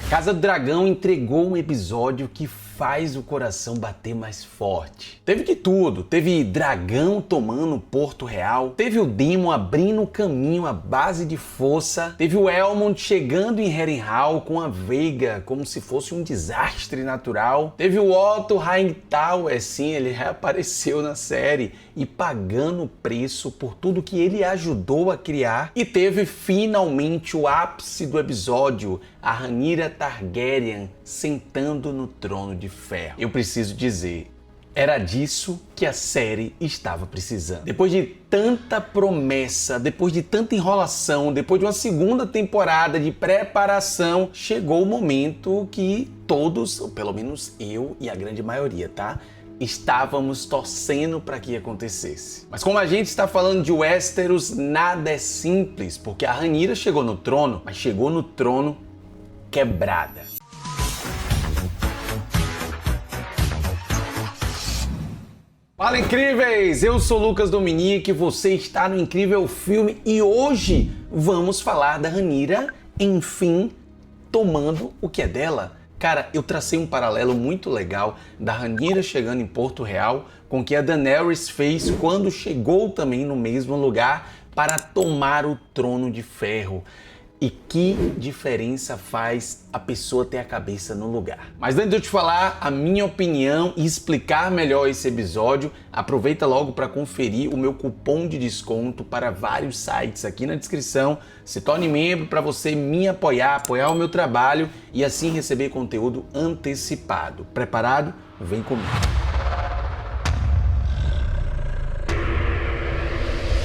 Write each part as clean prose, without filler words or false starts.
Casa do Dragão entregou um episódio que faz o coração bater mais forte. Teve de tudo, teve dragão tomando Porto Real, teve o Daemon abrindo caminho à base de força, teve o Elmond chegando em Harrenhal com a Veiga como se fosse um desastre natural, teve o Otto Hightower, sim, ele reapareceu na série e pagando o preço por tudo que ele ajudou a criar, e teve finalmente o ápice do episódio, a Rhaenyra Targaryen sentando no trono de ferro. Eu preciso dizer, era disso que a série estava precisando. Depois de tanta promessa, depois de tanta enrolação, depois de uma segunda temporada de preparação, chegou o momento que todos, ou pelo menos eu e a grande maioria, tá? Estávamos torcendo para que acontecesse. Mas como a gente está falando de Westeros, nada é simples, porque a Rhaenyra chegou no trono, mas chegou no trono quebrada. Fala, incríveis! Eu sou Lucas Dominique, você está no Incrível Filme e hoje vamos falar da Rhaenyra, enfim, tomando o que é dela. Cara, eu tracei um paralelo muito legal da Rhaenyra chegando em Porto Real com o que a Daenerys fez quando chegou também no mesmo lugar para tomar o trono de ferro. E que diferença faz a pessoa ter a cabeça no lugar. Mas antes de eu te falar a minha opinião e explicar melhor esse episódio, aproveita logo para conferir o meu cupom de desconto para vários sites aqui na descrição. Se torne membro para você me apoiar o meu trabalho e assim receber conteúdo antecipado. Preparado? Vem comigo.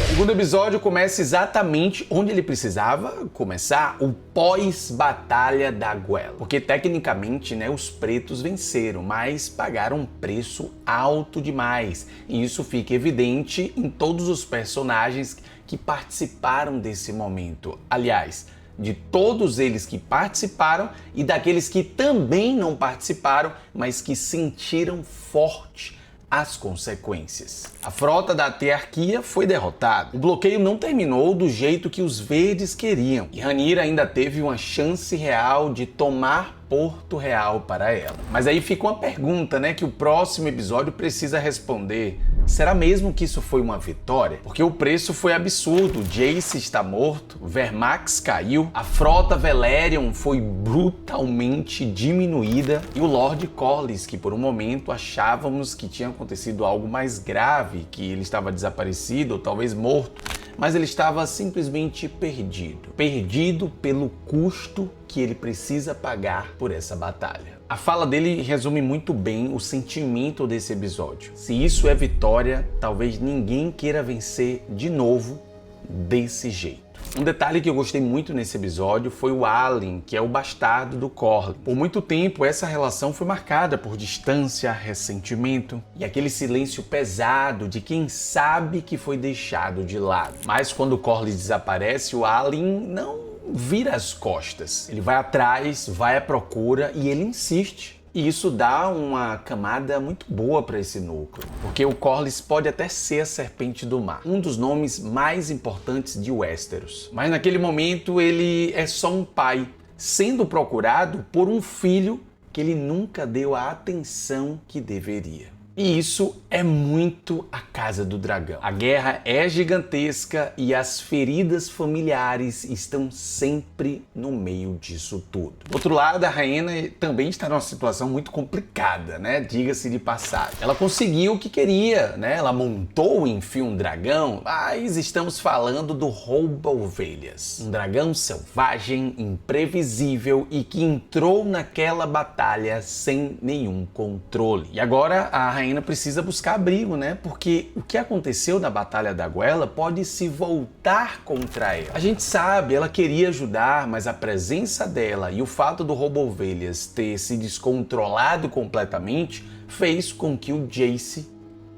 O segundo episódio começa exatamente onde ele precisava começar, o pós-batalha da Guela. Porque tecnicamente, né, os pretos venceram, mas pagaram um preço alto demais. E isso fica evidente em todos os personagens que participaram desse momento. Aliás, de todos eles que participaram e daqueles que também não participaram, mas que sentiram forte as consequências. A frota da Tearquia foi derrotada. O bloqueio não terminou do jeito que os verdes queriam. E Rhaenyra ainda teve uma chance real de tomar Porto Real para ela. Mas aí fica uma pergunta, né, que o próximo episódio precisa responder. Será mesmo que isso foi uma vitória? Porque o preço foi absurdo. Jace está morto, Vermax caiu, a frota Velaryon foi brutalmente diminuída e o Lord Corlys, que por um momento achávamos que tinha acontecido algo mais grave, que ele estava desaparecido ou talvez morto, mas ele estava simplesmente perdido. Perdido pelo custo que ele precisa pagar por essa batalha. A fala dele resume muito bem o sentimento desse episódio. Se isso é vitória, talvez ninguém queira vencer de novo desse jeito. Um detalhe que eu gostei muito nesse episódio foi o Alyn, que é o bastardo do Corlys. Por muito tempo, essa relação foi marcada por distância, ressentimento e aquele silêncio pesado de quem sabe que foi deixado de lado. Mas quando o Corlys desaparece, o Alyn não vira as costas. Ele vai atrás, vai à procura e ele insiste. E isso dá uma camada muito boa para esse núcleo, porque o Corlys pode até ser a Serpente do Mar, um dos nomes mais importantes de Westeros. Mas naquele momento ele é só um pai, sendo procurado por um filho que ele nunca deu a atenção que deveria. E isso é muito a Casa do Dragão. A guerra é gigantesca e as feridas familiares estão sempre no meio disso tudo. Do outro lado, a Rhaenyra também está numa situação muito complicada, né? Diga-se de passagem. Ela conseguiu o que queria, né? Ela montou, enfim, um dragão, mas estamos falando do rouba-ovelhas. Um dragão selvagem, imprevisível e que entrou naquela batalha sem nenhum controle. E agora a Rhaenyra precisa buscar abrigo, né? Porque o que aconteceu na Batalha da Guela pode se voltar contra ela. A gente sabe, ela queria ajudar, mas a presença dela e o fato do rouba-ovelhas ter se descontrolado completamente fez com que o Jace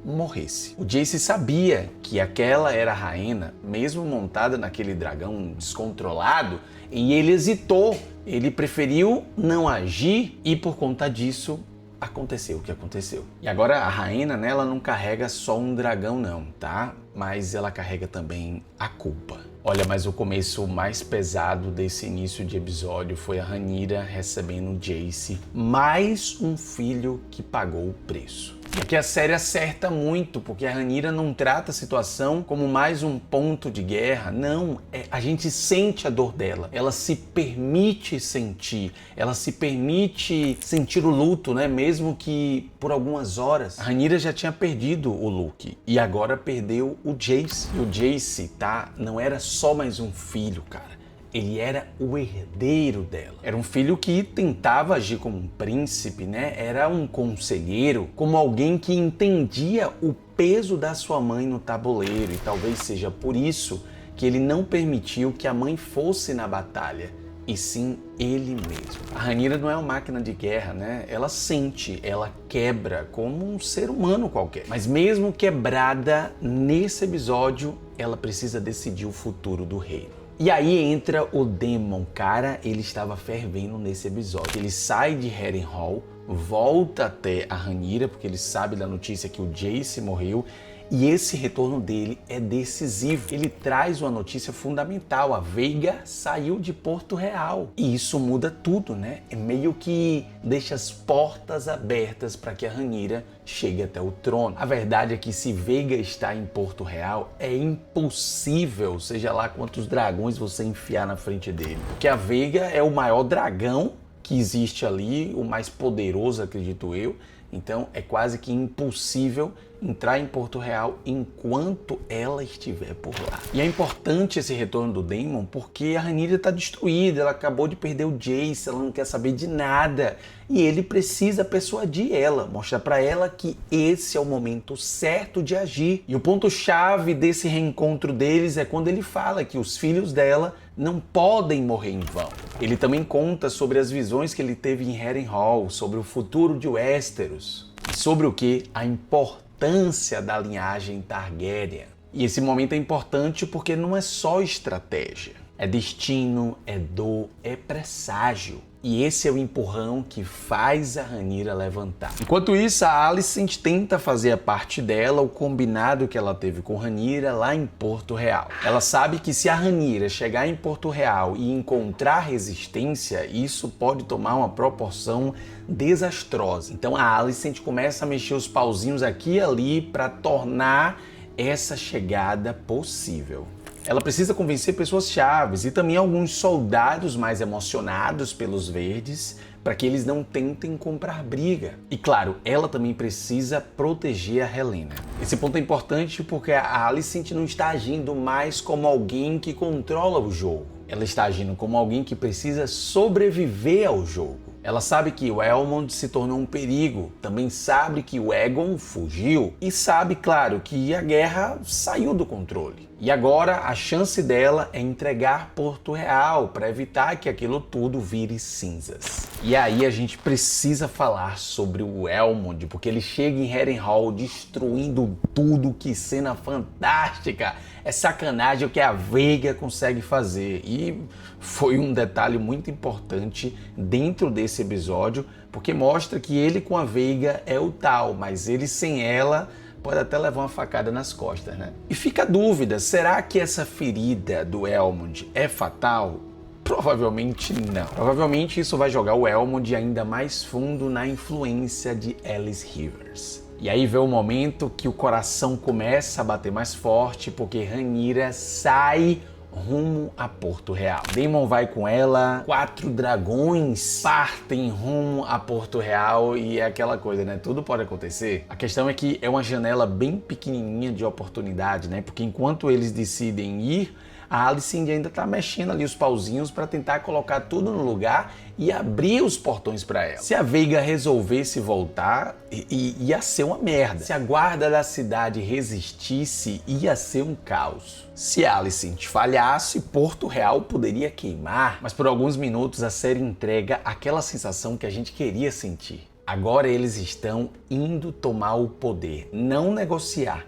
morresse. O Jace sabia que aquela era a Rhaenyra, mesmo montada naquele dragão descontrolado, e ele hesitou. Ele preferiu não agir e por conta disso aconteceu o que aconteceu. E agora a Rhaenyra, né, ela não carrega só um dragão não, tá? Mas ela carrega também a culpa. Olha, mas o começo mais pesado desse início de episódio foi a Rhaenyra recebendo Jace, mais um filho que pagou o preço. E aqui a série acerta muito, porque a Rhaenyra não trata a situação como mais um ponto de guerra, não, a gente sente a dor dela, ela se permite sentir, ela se permite sentir o luto, né? Mesmo que por algumas horas. A Rhaenyra já tinha perdido o Luke e agora perdeu o Jace. E o Jace, tá? Não era só mais um filho, cara. Ele era o herdeiro dela. Era um filho que tentava agir como um príncipe, né? Era um conselheiro, como alguém que entendia o peso da sua mãe no tabuleiro. E talvez seja por isso que ele não permitiu que a mãe fosse na batalha, e sim ele mesmo. A Rhaenyra não é uma máquina de guerra, né? Ela sente, ela quebra como um ser humano qualquer. Mas mesmo quebrada, nesse episódio, ela precisa decidir o futuro do reino. E aí entra o Daemon, cara, ele estava fervendo nesse episódio. Ele sai de Harrenhal, volta até a Rhaenyra, porque ele sabe da notícia que o Jace morreu, e esse retorno dele é decisivo. Ele traz uma notícia fundamental, a Veiga saiu de Porto Real. E isso muda tudo, né? É meio que deixa as portas abertas para que a Rhaenyra chegue até o trono. A verdade é que se Veiga está em Porto Real, é impossível, seja lá quantos dragões você enfiar na frente dele. Porque a Veiga é o maior dragão que existe ali, o mais poderoso, acredito eu. Então é quase que impossível entrar em Porto Real enquanto ela estiver por lá. E é importante esse retorno do Daemon porque a Rhaenyra está destruída, ela acabou de perder o Jace, ela não quer saber de nada. E ele precisa persuadir ela, mostrar para ela que esse é o momento certo de agir. E o ponto-chave desse reencontro deles é quando ele fala que os filhos dela não podem morrer em vão. Ele também conta sobre as visões que ele teve em Harrenhal, sobre o futuro de Westeros, e sobre o que? A importância da linhagem Targaryen. E esse momento é importante porque não é só estratégia, é destino, é dor, é presságio. E esse é o empurrão que faz a Rhaenyra levantar. Enquanto isso, a Alicent tenta fazer a parte dela, o combinado que ela teve com Rhaenyra lá em Porto Real. Ela sabe que se a Rhaenyra chegar em Porto Real e encontrar resistência, isso pode tomar uma proporção desastrosa. Então a Alicent começa a mexer os pauzinhos aqui e ali para tornar essa chegada possível. Ela precisa convencer pessoas chaves e também alguns soldados mais emocionados pelos verdes para que eles não tentem comprar briga. E claro, ela também precisa proteger a Helaena. Esse ponto é importante porque a Alicent não está agindo mais como alguém que controla o jogo. Ela está agindo como alguém que precisa sobreviver ao jogo. Ela sabe que o Elmond se tornou um perigo, também sabe que o Aegon fugiu e sabe, claro, que a guerra saiu do controle. E agora a chance dela é entregar Porto Real para evitar que aquilo tudo vire cinzas. E aí a gente precisa falar sobre o Elmond, porque ele chega em Harrenhal destruindo tudo, que cena fantástica! É sacanagem o que a Veiga consegue fazer. E foi um detalhe muito importante dentro desse episódio, porque mostra que ele com a Veiga é o tal, mas ele sem ela pode até levar uma facada nas costas, né? E fica a dúvida, será que essa ferida do Elmond é fatal? Provavelmente não. Provavelmente isso vai jogar o Elmond ainda mais fundo na influência de Ellis Rivers. E aí vem o momento que o coração começa a bater mais forte, porque Rhaenyra sai rumo a Porto Real. Daemon vai com ela, 4 dragões partem rumo a Porto Real e é aquela coisa, né? Tudo pode acontecer. A questão é que é uma janela bem pequenininha de oportunidade, né? Porque enquanto eles decidem ir, a Alicent ainda tá mexendo ali os pauzinhos para tentar colocar tudo no lugar e abrir os portões para ela. Se a Veiga resolvesse voltar, ia ser uma merda. Se a guarda da cidade resistisse, ia ser um caos. Se a Alicent falhasse, Porto Real poderia queimar. Mas por alguns minutos a série entrega aquela sensação que a gente queria sentir. Agora eles estão indo tomar o poder, não negociar,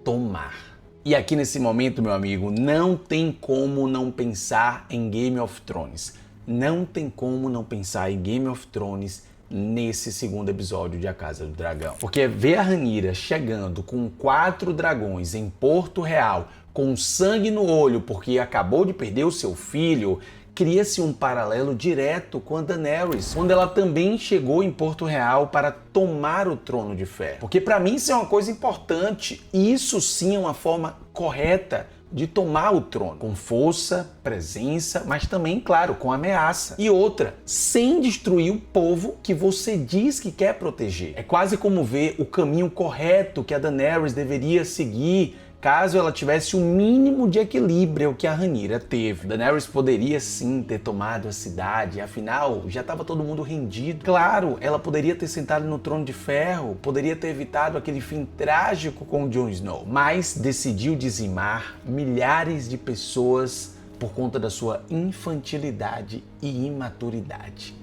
tomar. E aqui nesse momento, meu amigo, não tem como não pensar em Game of Thrones. Não tem como não pensar em Game of Thrones nesse segundo episódio de A Casa do Dragão. Porque ver a Rhaenyra chegando com 4 dragões em Porto Real, com sangue no olho porque acabou de perder o seu filho, cria-se um paralelo direto com a Daenerys, quando ela também chegou em Porto Real para tomar o Trono de Ferro. Porque para mim isso é uma coisa importante, isso sim é uma forma correta de tomar o trono, com força, presença, mas também, claro, com ameaça. E outra, sem destruir o povo que você diz que quer proteger. É quase como ver o caminho correto que a Daenerys deveria seguir caso ela tivesse o mínimo de equilíbrio que a Rhaenyra teve. Daenerys poderia sim ter tomado a cidade, afinal já estava todo mundo rendido. Claro, ela poderia ter sentado no Trono de Ferro, poderia ter evitado aquele fim trágico com o Jon Snow, mas decidiu dizimar milhares de pessoas por conta da sua infantilidade e imaturidade.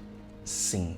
Sim,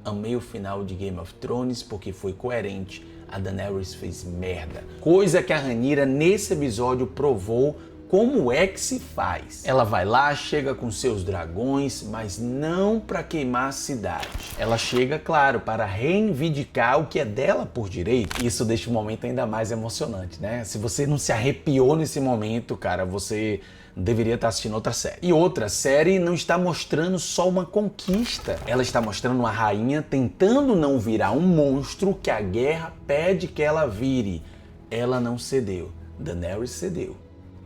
amei o final de Game of Thrones porque foi coerente. A Daenerys fez merda. Coisa que a Rhaenyra nesse episódio provou como é que se faz. Ela vai lá, chega com seus dragões, mas não para queimar a cidade. Ela chega, claro, para reivindicar o que é dela por direito. Isso deixa o momento ainda mais emocionante, né? Se você não se arrepiou nesse momento, cara, você deveria estar assistindo outra série. E outra série não está mostrando só uma conquista. Ela está mostrando uma rainha tentando não virar um monstro que a guerra pede que ela vire. Ela não cedeu. Daenerys cedeu.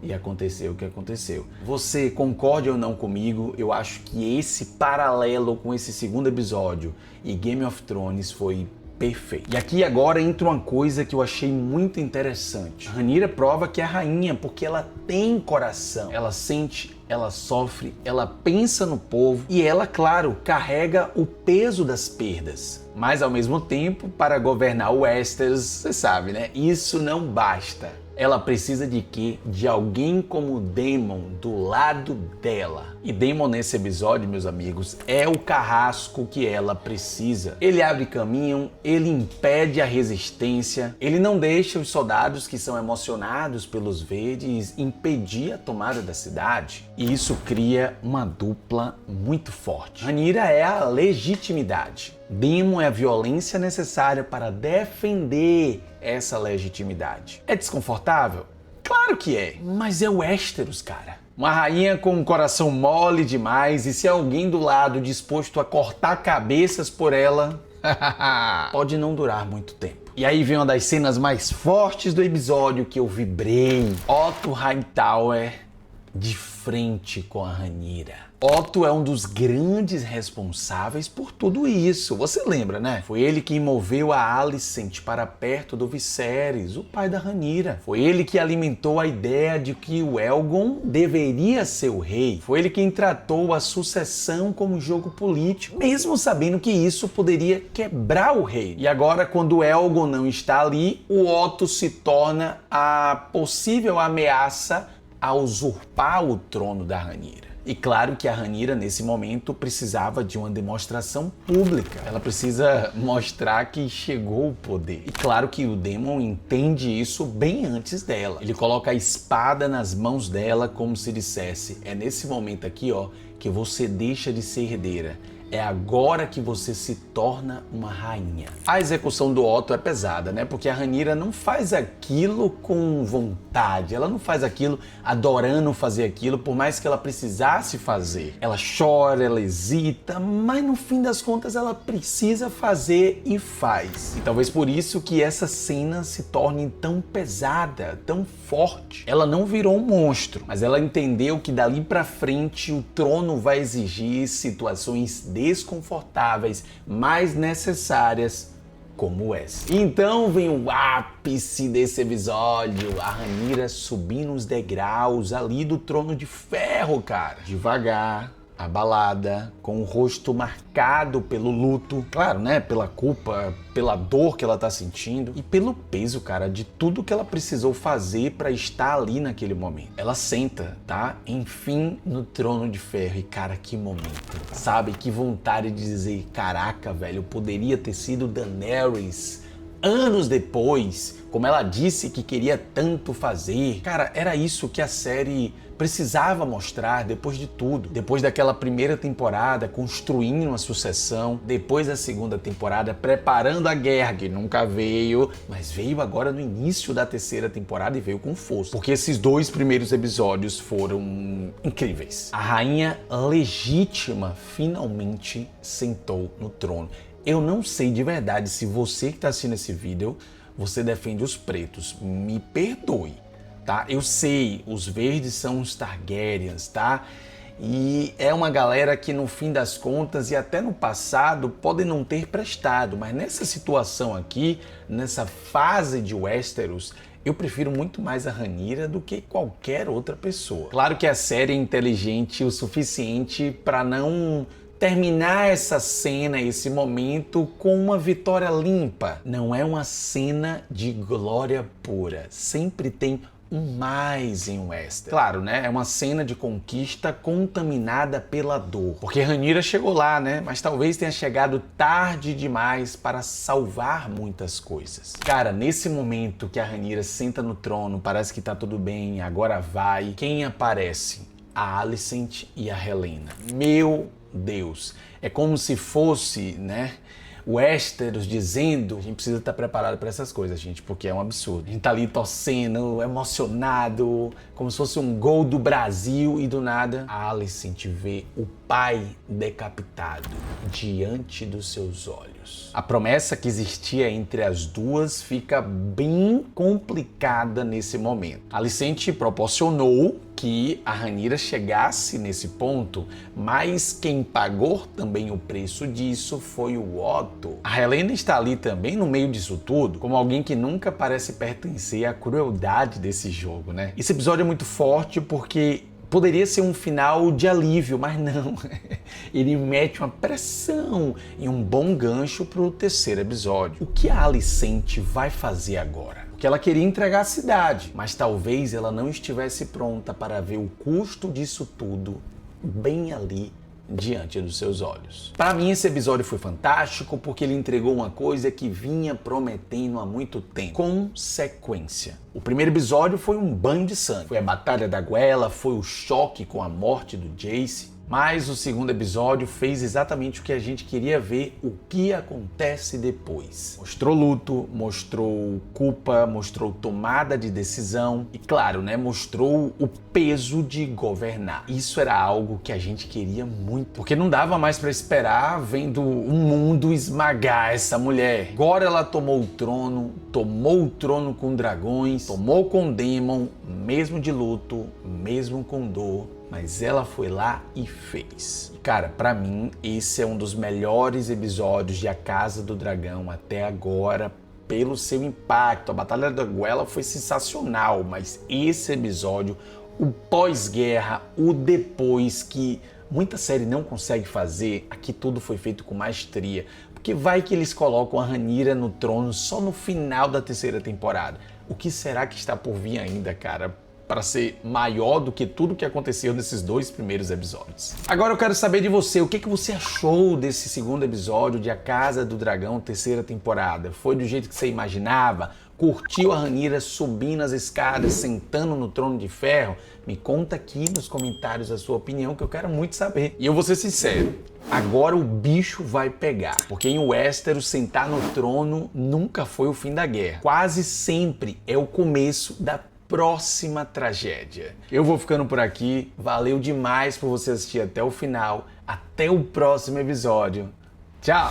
E aconteceu o que aconteceu. Você concorde ou não comigo? Eu acho que esse paralelo com esse segundo episódio e Game of Thrones foi perfeito. E aqui agora entra uma coisa que eu achei muito interessante. A Rhaenyra prova que é rainha porque ela tem coração. Ela sente, ela sofre, ela pensa no povo e ela, claro, carrega o peso das perdas. Mas ao mesmo tempo, para governar o Westeros, você sabe, né? Isso não basta. Ela precisa de quê? De alguém como Daemon do lado dela. E Daemon nesse episódio, meus amigos, é o carrasco que ela precisa. Ele abre caminho, ele impede a resistência, ele não deixa os soldados que são emocionados pelos verdes impedir a tomada da cidade. E isso cria uma dupla muito forte. Rhaenyra é a legitimidade. Daemon é a violência necessária para defender essa legitimidade. É desconfortável? Claro que é, mas é o Westeros, cara. Uma rainha com um coração mole demais e se alguém do lado disposto a cortar cabeças por ela, pode não durar muito tempo. E aí vem uma das cenas mais fortes do episódio que eu vibrei. Otto Hightower de frente com a Rhaenyra. Otto é um dos grandes responsáveis por tudo isso. Você lembra, né? Foi ele que moveu a Alicent para perto do Viserys, o pai da Rhaenyra. Foi ele que alimentou a ideia de que o Aegon deveria ser o rei. Foi ele quem tratou a sucessão como jogo político, mesmo sabendo que isso poderia quebrar o rei. E agora, quando o Aegon não está ali, o Otto se torna a possível ameaça a usurpar o trono da Rhaenyra. E claro que a Rhaenyra, nesse momento, precisava de uma demonstração pública. Ela precisa mostrar que chegou o poder. E claro que o Daemon entende isso bem antes dela. Ele coloca a espada nas mãos dela como se dissesse: é nesse momento aqui, ó, que você deixa de ser herdeira. É agora que você se torna uma rainha. A execução do Otto é pesada, né? Porque a Rhaenyra não faz aquilo com vontade. Ela não faz aquilo adorando fazer aquilo, por mais que ela precisasse fazer. Ela chora, ela hesita, mas no fim das contas ela precisa fazer e faz. E talvez por isso que essa cena se torne tão pesada, tão forte. Ela não virou um monstro, mas ela entendeu que dali pra frente o trono vai exigir situações desconfortáveis, mas necessárias como essa. Então vem o ápice desse episódio, a Rhaenyra subindo os degraus ali do Trono de Ferro, cara. Devagar, abalada, com o rosto marcado pelo luto, claro, né, pela culpa, pela dor que ela tá sentindo e pelo peso, cara, de tudo que ela precisou fazer para estar ali naquele momento. Ela senta, tá? Enfim, no Trono de Ferro e, cara, que momento, sabe? Que vontade de dizer, caraca, velho, poderia ter sido Daenerys anos depois, como ela disse que queria tanto fazer. Cara, era isso que a série precisava mostrar depois de tudo. Depois daquela primeira temporada, construindo uma sucessão. Depois da segunda temporada, preparando a guerra, que nunca veio, mas veio agora no início da terceira temporada e veio com força. Porque esses 2 primeiros episódios foram incríveis. A rainha legítima finalmente sentou no trono. Eu não sei de verdade se você que está assistindo esse vídeo, você defende os pretos. Me perdoe, tá? Eu sei, os verdes são os Targaryens, tá? E é uma galera que no fim das contas e até no passado podem não ter prestado, mas nessa situação aqui, nessa fase de Westeros, eu prefiro muito mais a Rhaenyra do que qualquer outra pessoa. Claro que a série é inteligente o suficiente para não terminar essa cena, esse momento, com uma vitória limpa. Não é uma cena de glória pura. Sempre tem um mais em Westeros. Claro, né? É uma cena de conquista contaminada pela dor. Porque Rhaenyra chegou lá, né? Mas talvez tenha chegado tarde demais para salvar muitas coisas. Cara, nesse momento que a Rhaenyra senta no trono, parece que tá tudo bem, agora vai. Quem aparece? A Alicent e a Helaena. Meu Deus, é como se fosse, né, Westeros dizendo: a gente precisa estar preparado para essas coisas, gente, porque é um absurdo. A gente tá ali torcendo, emocionado, como se fosse um gol do Brasil e do nada a Alicent vê o pai decapitado diante dos seus olhos. A promessa que existia entre as duas fica bem complicada nesse momento. A Alicent proporcionou que a Rhaenyra chegasse nesse ponto, mas quem pagou também o preço disso foi o Otto. A Helaena está ali também no meio disso tudo, como alguém que nunca parece pertencer à crueldade desse jogo, né? Esse episódio é muito forte porque poderia ser um final de alívio, mas não. Ele mete uma pressão e um bom gancho para o terceiro episódio. O que a Alicent vai fazer agora? Porque ela queria entregar a cidade, mas talvez ela não estivesse pronta para ver o custo disso tudo bem ali diante dos seus olhos. Para mim esse episódio foi fantástico porque ele entregou uma coisa que vinha prometendo há muito tempo: consequência. O primeiro episódio foi um banho de sangue, foi a batalha da Guela, foi o choque com a morte do Jace. Mas o segundo episódio fez exatamente o que a gente queria ver, o que acontece depois. Mostrou luto, mostrou culpa, mostrou tomada de decisão e, claro, né, mostrou o peso de governar. Isso era algo que a gente queria muito, porque não dava mais para esperar vendo o mundo esmagar essa mulher. Agora ela tomou o trono com dragões, tomou com Daemon, mesmo de luto, mesmo com dor. Mas ela foi lá e fez. Cara, pra mim, esse é um dos melhores episódios de A Casa do Dragão até agora, pelo seu impacto. A Batalha da Guela foi sensacional, mas esse episódio, o pós-guerra, o depois, que muita série não consegue fazer, aqui tudo foi feito com maestria. Porque vai que eles colocam a Rhaenyra no trono só no final da terceira temporada. O que será que está por vir ainda, cara? Para ser maior do que tudo que aconteceu nesses 2 primeiros episódios. Agora eu quero saber de você, o que você achou desse segundo episódio de A Casa do Dragão, terceira temporada? Foi do jeito que você imaginava? Curtiu a Rhaenyra subindo as escadas, sentando no trono de ferro? Me conta aqui nos comentários a sua opinião, que eu quero muito saber. E eu vou ser sincero, agora o bicho vai pegar. Porque em Westeros, sentar no trono nunca foi o fim da guerra. Quase sempre é o começo da próxima tragédia. Eu vou ficando por aqui. Valeu demais por você assistir até o final. Até o próximo episódio. Tchau!